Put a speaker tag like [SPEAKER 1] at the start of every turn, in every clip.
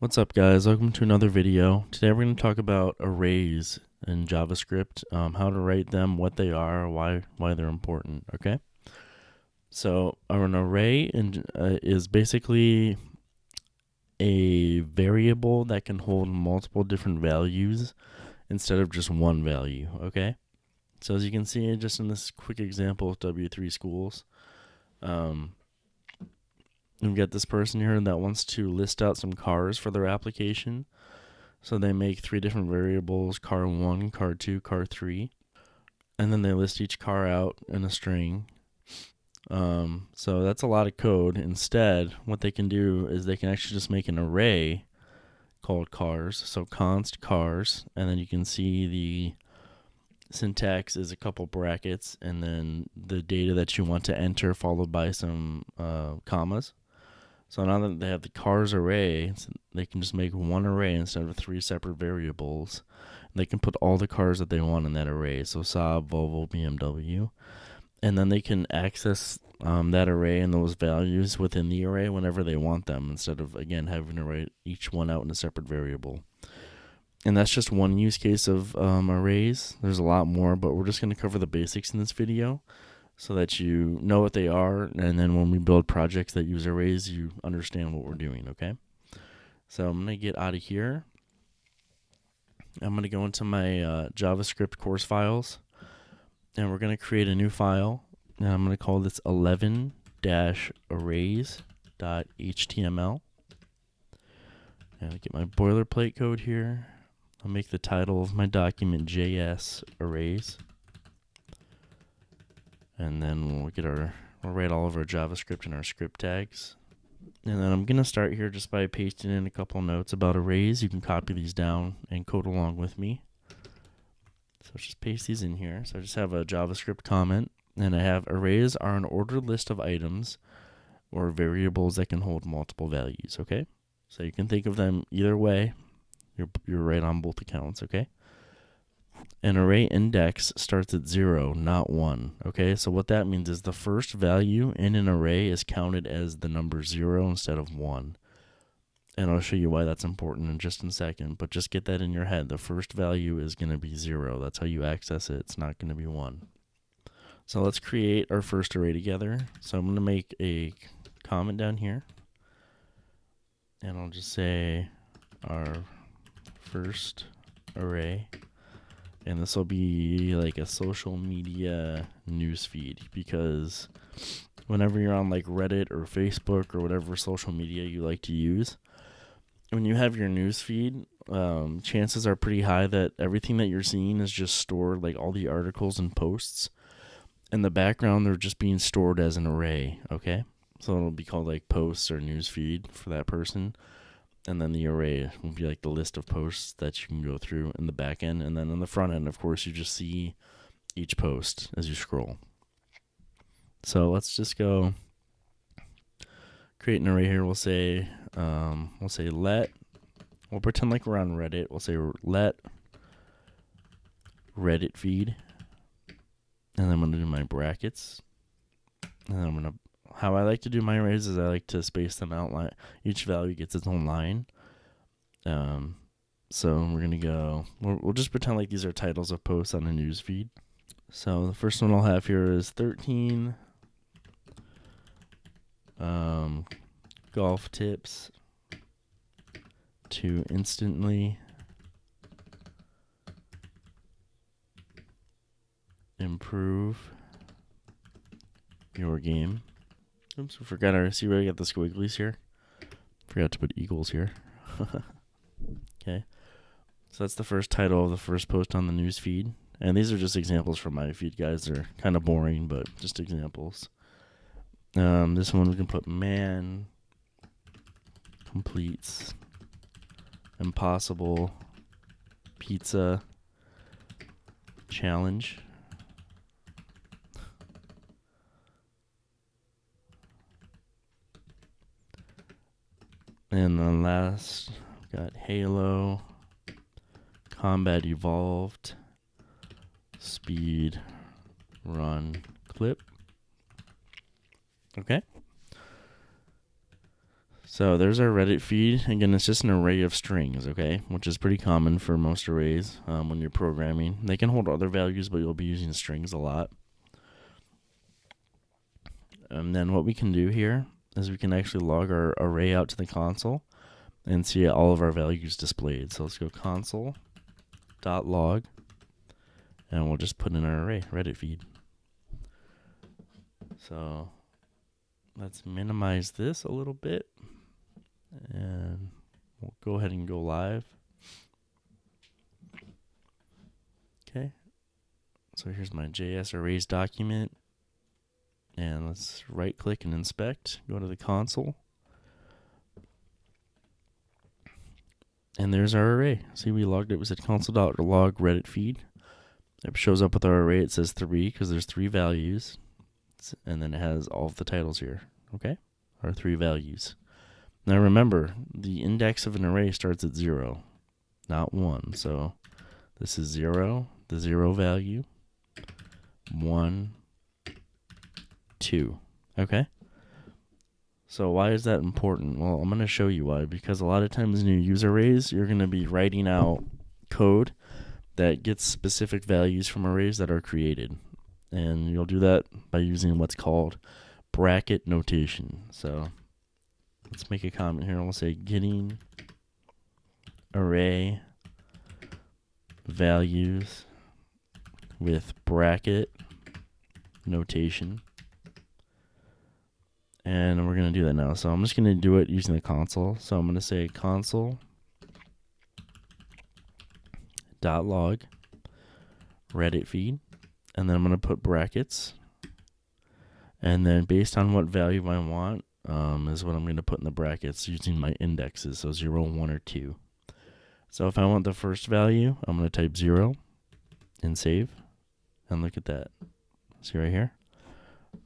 [SPEAKER 1] What's up, guys? Welcome to another video. Today we're going to talk about arrays in JavaScript, how to write them, what they are, why they're important. Okay, so an array is basically a variable that can hold multiple different values instead of just one value. Okay, so as you can see, just in this quick example of W3 schools, we've got this person here that wants to list out some cars for their application. So they make three different variables: car 1, car 2, car 3. And then they list each car out in a string. So that's a lot of code. Instead, what they can do is they can actually just make an array called cars. So const cars, and then you can see the syntax is a couple brackets, and then the data that you want to enter followed by some commas. So now that they have the cars array, they can just make one array instead of three separate variables. They can put all the cars that they want in that array, so Saab, Volvo, BMW. And then they can access that array and those values within the array whenever they want them, instead of, again, having to write each one out in a separate variable. And that's just one use case of arrays. There's a lot more, but we're just going to cover the basics in this video, so that you know what they are, and then when we build projects that use arrays, you understand what we're doing, okay? So I'm going to get out of here. I'm going to go into my JavaScript course files, and we're going to create a new file, and I'm going to call this 11-arrays.html. And I'll get my boilerplate code here. I'll make the title of my document JS arrays. And then we'll write all of our JavaScript in our script tags. And then I'm going to start here just by pasting in a couple notes about arrays. You can copy these down and code along with me. So just paste these in here. So I just have a JavaScript comment, and I have arrays are an ordered list of items or variables that can hold multiple values, okay? So you can think of them either way. You're right on both accounts, okay? An array index starts at 0, not 1. Okay, so what that means is the first value in an array is counted as the number 0 instead of 1. And I'll show you why that's important in just a second, but just get that in your head. The first value is going to be 0. That's how you access it. It's not going to be 1. So let's create our first array together. So I'm going to make a comment down here, and I'll just say our first array. And this will be like a social media news feed, because whenever you're on like Reddit or Facebook or whatever social media you like to use, when you have your news feed, chances are pretty high that everything that you're seeing is just stored, like all the articles and posts. In the background, they're just being stored as an array, okay? So it'll be called like posts or news feed for that person. And then the array will be like the list of posts that you can go through in the back end. And then on the front end, of course, you just see each post as you scroll. So let's just go create an array here. We'll say let, we'll pretend like we're on Reddit. We'll say let Reddit feed. And then I'm going to do my brackets. And then I'm going to, how I like to do my arrays is I like to space them out. Each value gets its own line. So we're going to go, we'll just pretend like these are titles of posts on a news feed. So the first one I'll have here is 13 golf tips to instantly improve your game. Oops, we forgot see where I got the squigglies here? Forgot to put equals here. Okay. So that's the first title of the first post on the news feed. And these are just examples from my feed, guys. They're kind of boring, but just examples. This one we can put man completes impossible pizza challenge. And then last, we've got Halo Combat Evolved Speed Run Clip. Okay. So there's our Reddit feed. Again, it's just an array of strings, okay, which is pretty common for most arrays when you're programming. They can hold other values, but you'll be using strings a lot. And then what we can do here is we can actually log our array out to the console and see all of our values displayed. So let's go console.log, and we'll just put in our array, Reddit feed. So let's minimize this a little bit, and we'll go ahead and go live. Okay, so here's my JS arrays document, and let's right click and inspect, go to the console, and there's our array. See, we logged it. We said console.log Reddit feed. It shows up with our array. It says 3 because there's 3 values, and then it has all of the titles here, okay, our 3 values. Now remember, the index of an array starts at 0, not 1. So this is 0, the 0 value, 1, 2. Okay? So why is that important? Well, I'm going to show you why. Because a lot of times when you use arrays, you're going to be writing out code that gets specific values from arrays that are created. And you'll do that by using what's called bracket notation. So let's make a comment here. We'll say getting array values with bracket notation. And we're going to do that now. So I'm just going to do it using the console. So I'm going to say console.log Reddit feed. And then I'm going to put brackets. And then based on what value I want is what I'm going to put in the brackets using my indexes. So 0, 1, or 2. So if I want the first value, I'm going to type 0 and save. And look at that. See right here?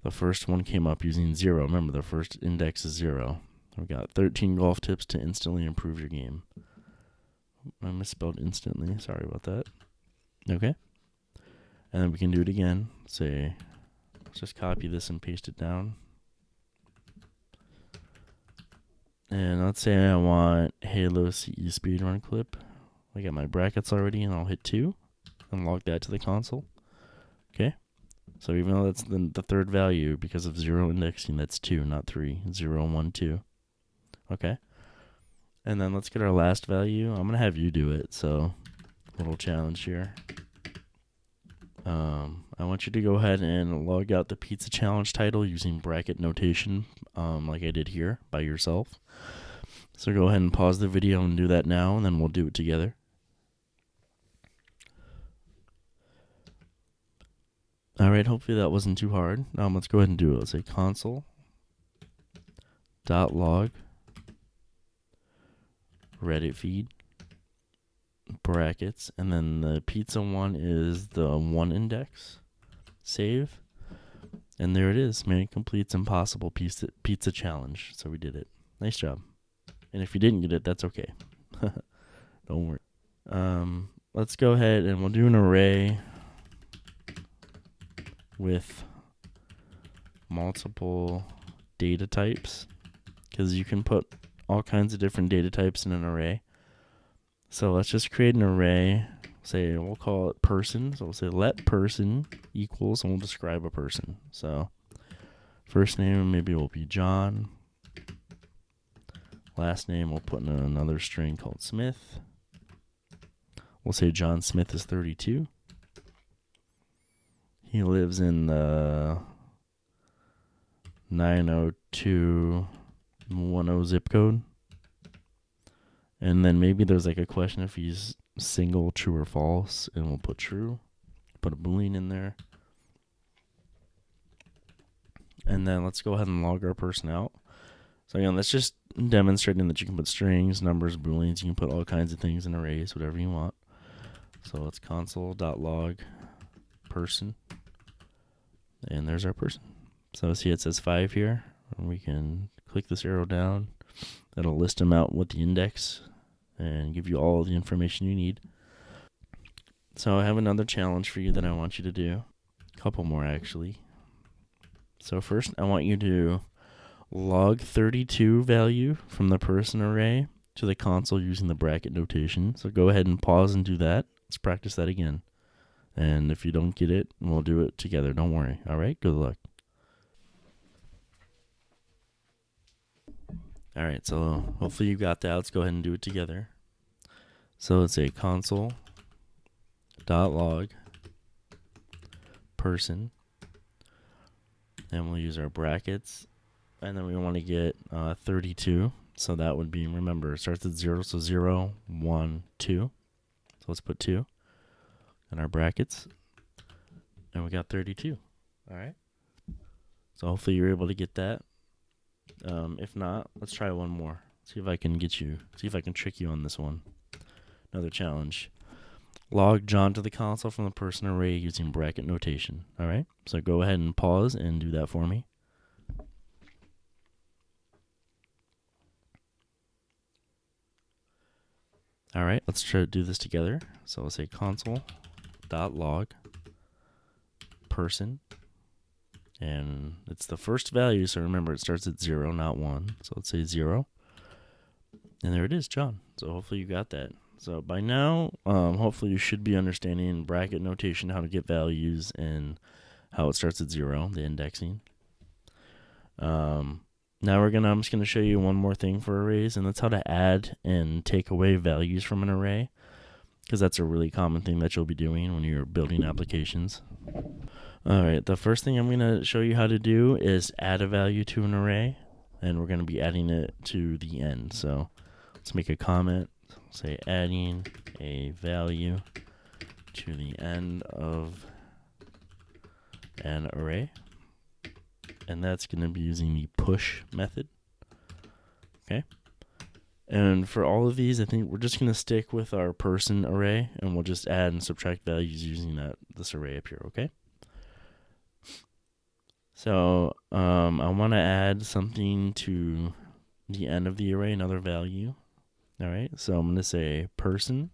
[SPEAKER 1] The first one came up using 0. Remember, the first index is 0. We got 13 golf tips to instantly improve your game. I misspelled instantly. Sorry about that. Okay. And then we can do it again. Say, let's just copy this and paste it down. And let's say I want Halo CE speedrun clip. I got my brackets already, and I'll hit 2 and log that to the console. Okay. So even though that's the third value, because of 0 indexing, that's 2, not 3. 0, 1, 2. Okay. And then let's get our last value. I'm going to have you do it, so little challenge here. I want you to go ahead and log out the pizza challenge title using bracket notation, like I did here, by yourself. So go ahead and pause the video and do that now, and then we'll do it together. Alright, hopefully that wasn't too hard. Let's go ahead and do it. Let's say console.log Reddit feed brackets, and then the pizza one is the 1 index. Save. And there it is. Man completes impossible pizza challenge. So we did it. Nice job. And if you didn't get it, that's okay. Don't worry. Let's go ahead and we'll do an array with multiple data types, because you can put all kinds of different data types in an array. So let's just create an array. Say we'll call it person. So we'll say let person equals, and we'll describe a person. So first name maybe will be John. Last name we'll put in another string called Smith. We'll say John Smith is 32. He lives in the 90210 zip code. And then maybe there's like a question if he's single, true or false, and we'll put true. Put a boolean in there. And then let's go ahead and log our person out. So again, that's just demonstrating that you can put strings, numbers, booleans. You can put all kinds of things in arrays, whatever you want. So it's console.log person. And there's our person. So see it says 5 here. And we can click this arrow down. That'll list them out with the index and give you all the information you need. So I have another challenge for you that I want you to do. A couple more actually. So first I want you to log 32 value from the person array to the console using the bracket notation. So go ahead and pause and do that. Let's practice that again. And if you don't get it, we'll do it together. Don't worry. All right, good luck. All right, so hopefully you got that. Let's go ahead and do it together. So let's say console.log person, and we'll use our brackets, and then we want to get 32. So that would be, remember, it starts at 0, so 0, 1, 2. So let's put 2 in our brackets, and we got 32. All right. So hopefully you're able to get that. If not, let's try one more. See if I can trick you on this one. Another challenge. Log John to the console from the person array using bracket notation. All right. So go ahead and pause and do that for me. All right, let's try to do this together. So let's say console.log person, and it's the first value. So remember, it starts at 0, not 1. So let's say 0, and there it is, John. So hopefully you got that. So by now, hopefully you should be understanding bracket notation, how to get values, and how it starts at 0, the indexing. Now I'm just gonna show you one more thing for arrays, and that's how to add and take away values from an array, because that's a really common thing that you'll be doing when you're building applications. All right, the first thing I'm gonna show you how to do is add a value to an array, and we're gonna be adding it to the end. So let's make a comment, say adding a value to the end of an array. And that's going to be using the push method. Okay. And for all of these, I think we're just going to stick with our person array, and we'll just add and subtract values using this array up here. Okay. So I want to add something to the end of the array, another value. All right. So I'm going to say person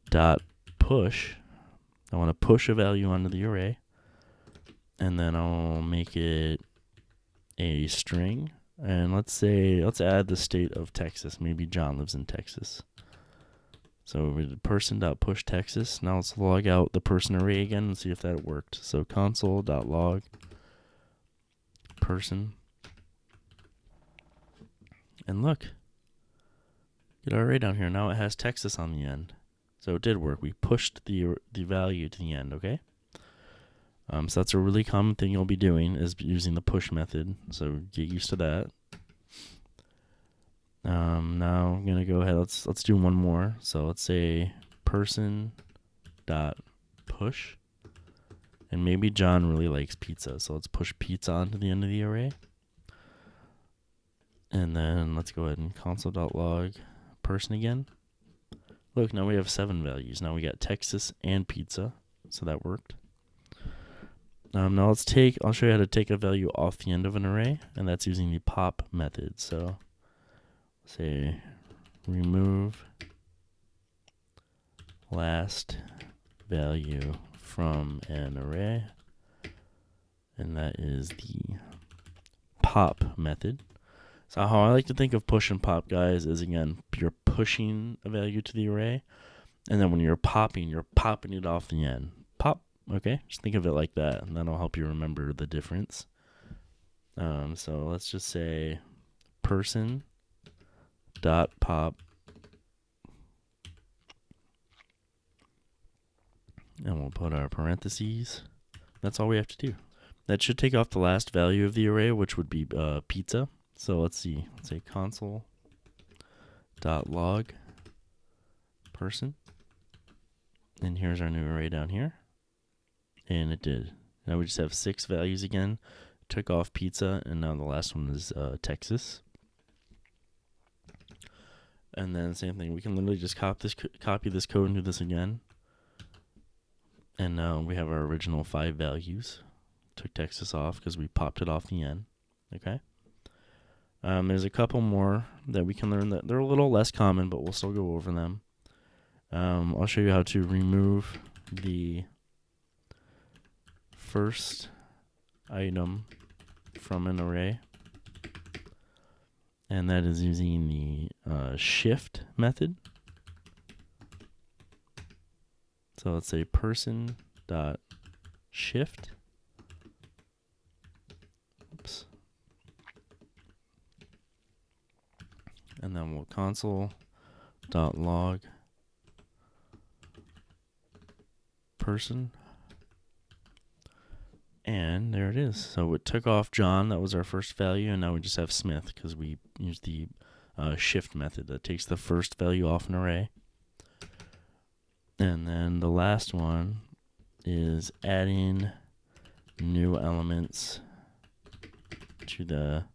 [SPEAKER 1] dot push. I want to push a value onto the array. And then I'll make it a string. And let's add the state of Texas. Maybe John lives in Texas. So we did person.push Texas. Now let's log out the person array again and see if that worked. So console.log person. And look, get our array down here. Now it has Texas on the end. So it did work. We pushed the value to the end, okay? So that's a really common thing you'll be doing, is using the push method. So get used to that. Now I'm gonna go ahead. Let's do one more. So let's say person dot push, and maybe John really likes pizza. So let's push pizza onto the end of the array. And then let's go ahead and console.log person again. Look, now we have 7 values. Now we got Texas and pizza, so that worked. Now I'll show you how to take a value off the end of an array, and that's using the pop method. So say remove last value from an array, and that is the pop method. So how I like to think of push and pop, guys, is again, you're pushing a value to the array, and then when you're popping it off the end. Pop. Okay, just think of it like that, and that'll help you remember the difference. So let's just say person dot pop, and we'll put our parentheses. That's all we have to do. That should take off the last value of the array, which would be pizza. So let's see. Let's say console dot log person, and here's our new array down here. And it did. Now we just have 6 values again. Took off pizza, and now the last one is Texas. And then same thing. We can literally just copy this code and do this again. And now we have our original 5 values. Took Texas off because we popped it off the end. Okay. There's a couple more that we can learn that they're a little less common, but we'll still go over them. I'll show you how to remove the first item from an array. And that is using the shift method. So let's say person dot shift. Oops. And then we'll console dot log person. And there it is. So it took off John, that was our first value, and now we just have Smith because we used the shift method that takes the first value off an array. And then the last one is adding new elements to the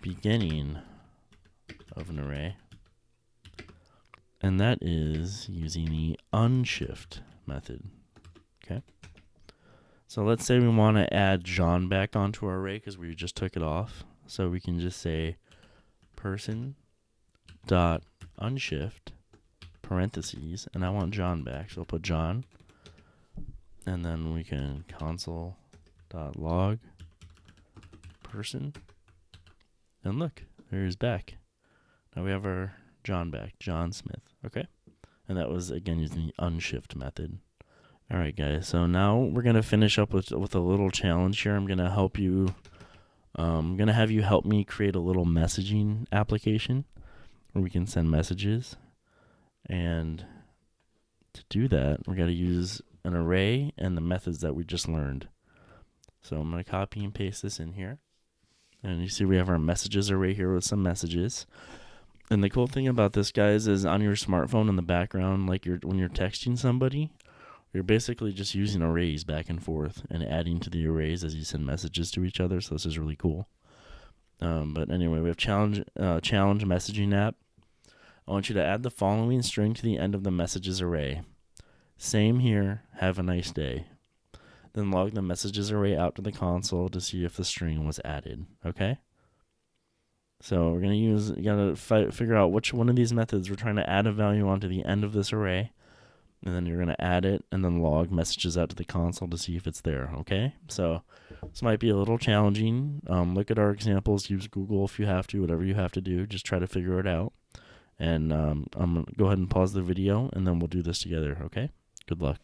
[SPEAKER 1] beginning of an array. And that is using the unshift method. Okay. So let's say we want to add John back onto our array because we just took it off. So we can just say person dot unshift parentheses, and I want John back. So I'll put John, and then we can console dot log person, and look, there he's back. Now we have our John back, John Smith. Okay, and that was again using the unshift method. All right, guys, so now we're going to finish up with a little challenge here. I'm going to help you, I'm going to have you help me create a little messaging application where we can send messages. And to do that, we're going to use an array and the methods that we just learned. So I'm going to copy and paste this in here. And you see we have our messages array here with some messages. And the cool thing about this, guys, is on your smartphone in the background, like when you're texting somebody, you're basically just using arrays back and forth and adding to the arrays as you send messages to each other. So this is really cool. But anyway, we have challenge messaging app. I want you to add the following string to the end of the messages array. Same here. Have a nice day. Then log the messages array out to the console to see if the string was added. Okay. So we're gonna you gotta figure out which one of these methods we're trying to add a value onto the end of this array. And then you're going to add it and then log messages out to the console to see if it's there, okay? So this might be a little challenging. Look at our examples. Use Google if you have to, whatever you have to do. Just try to figure it out. And I'm going to go ahead and pause the video, and then we'll do this together, okay? Good luck.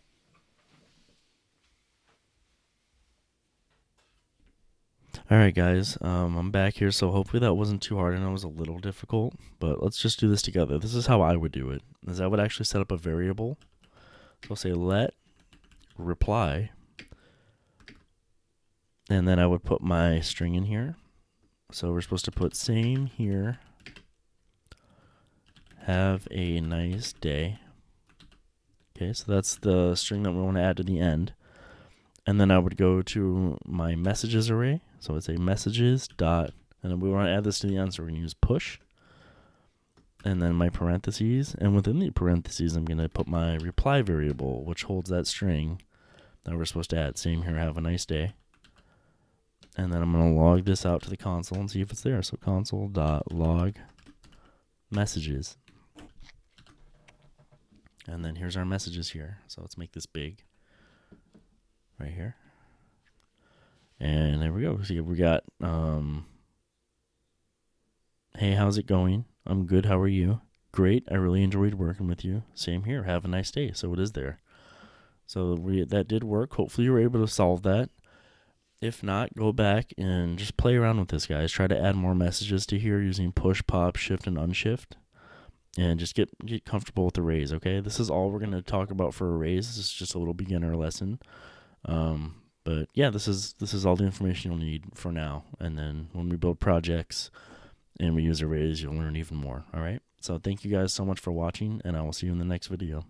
[SPEAKER 1] All right, guys, I'm back here, so hopefully that wasn't too hard. I know it was a little difficult, but let's just do this together. This is how I would do it, is I would actually set up a variable. So I'll say let reply, and then I would put my string in here. So we're supposed to put same here, have a nice day. Okay, so that's the string that we want to add to the end. And then I would go to my messages array. So I'd say messages dot, and then we want to add this to the end, so we're going to use push. And then my parentheses, and within the parentheses, I'm going to put my reply variable, which holds that string that we're supposed to add. Same here, have a nice day. And then I'm going to log this out to the console and see if it's there. So console.log messages. And then here's our messages here. So let's make this big right here. And there we go. See, we got, hey, how's it going? I'm good. How are you? Great. I really enjoyed working with you. Same here. Have a nice day. So it is there. So that did work. Hopefully you were able to solve that. If not, go back and just play around with this, guys. Try to add more messages to here using push, pop, shift, and unshift. And just get comfortable with arrays, okay? This is all we're going to talk about for arrays. This is just a little beginner lesson. But yeah, this is all the information you'll need for now. And then when we build projects and we use arrays, you'll learn even more, all right? So thank you guys so much for watching, and I will see you in the next video.